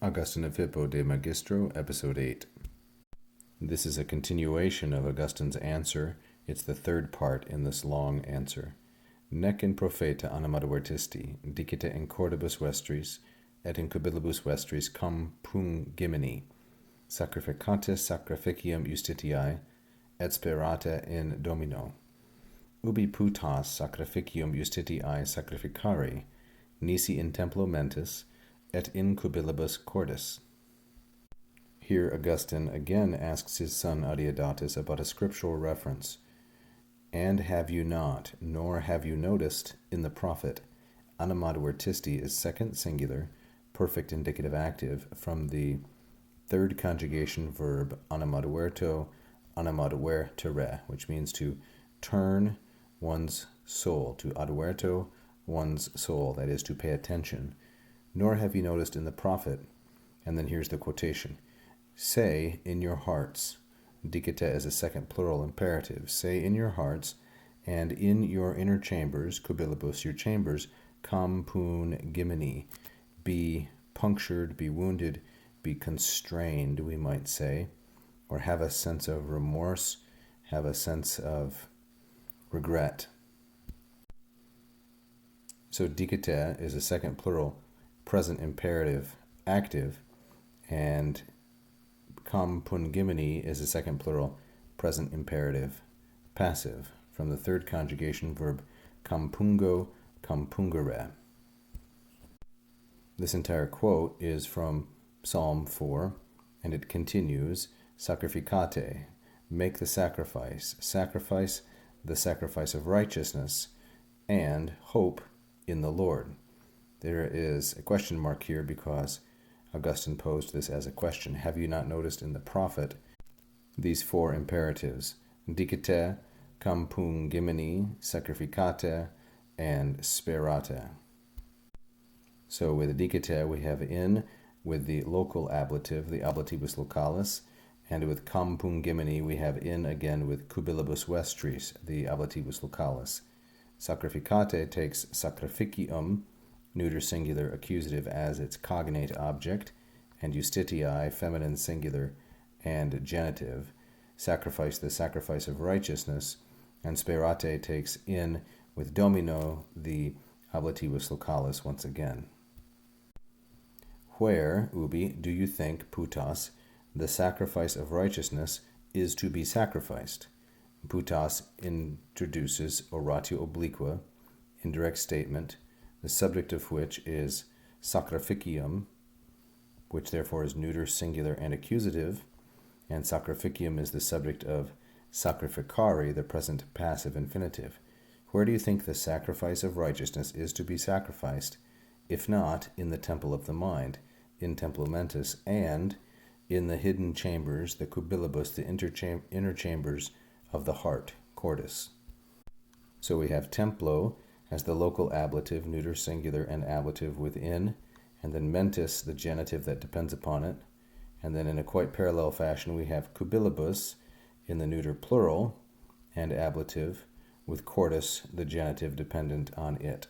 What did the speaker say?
Augustine of Hippo de Magistro, Episode 8. This is a continuation of Augustine's answer. It's the third part in this long answer. Nec in propheta animadvertisti, dicite in cordibus vestris, et in cubilibus vestris cum pungimini, sacrificantes sacrificium justitiae, et sperata in Domino. Ubi putas sacrificium justitiae sacrificari, nisi in templo mentis, et in cubilibus cordis. Here Augustine again asks his son Adeodatus about a scriptural reference. And have you not, nor have you noticed, in the prophet, animadvertisti is second singular, perfect indicative active, from the third conjugation verb animadverto, animadvertere, which means to turn one's soul, to adverto one's soul, that is, to pay attention. Nor have you noticed in the prophet, and then here's the quotation, say in your hearts, dicite is a second plural imperative, say in your hearts, and in your inner chambers, cubilibus, your chambers, compungimini, be punctured, be wounded, be constrained, we might say, or have a sense of remorse, have a sense of regret. So dicite is a second plural, present imperative active, and compungimini is a second plural, present imperative passive, from the third conjugation verb compungo, compungere. This entire quote is from Psalm 4, and it continues, sacrificate, make the sacrifice, sacrifice the sacrifice of righteousness, and hope in the Lord. There is a question mark here because Augustine posed this as a question. Have you not noticed in the prophet these four imperatives? Dicite, compungimini, sacrificate, and sperate. So with dicite we have in with the local ablative, the ablativus localis, and with compungimini we have in again with cubilibus vestris, the ablativus localis. Sacrificate takes sacrificium, neuter singular accusative, as its cognate object, and justitiae, feminine singular and genitive, sacrifice the sacrifice of righteousness, and sperate takes in with domino, the ablativus localis once again. Where, ubi, do you think, putas, the sacrifice of righteousness is to be sacrificed? Putas introduces oratio obliqua, indirect statement, the subject of which is sacrificium, which therefore is neuter, singular, and accusative, and sacrificium is the subject of sacrificari, the present passive infinitive. Where do you think the sacrifice of righteousness is to be sacrificed, if not in the temple of the mind, in templo mentis, and in the hidden chambers, the cubilibus, the inner chambers of the heart, cordis? So we have templo as the local ablative, neuter, singular, and ablative within, and then mentis, the genitive that depends upon it. And then in a quite parallel fashion, we have cubilibus in the neuter plural and ablative, with cordis, the genitive dependent on it.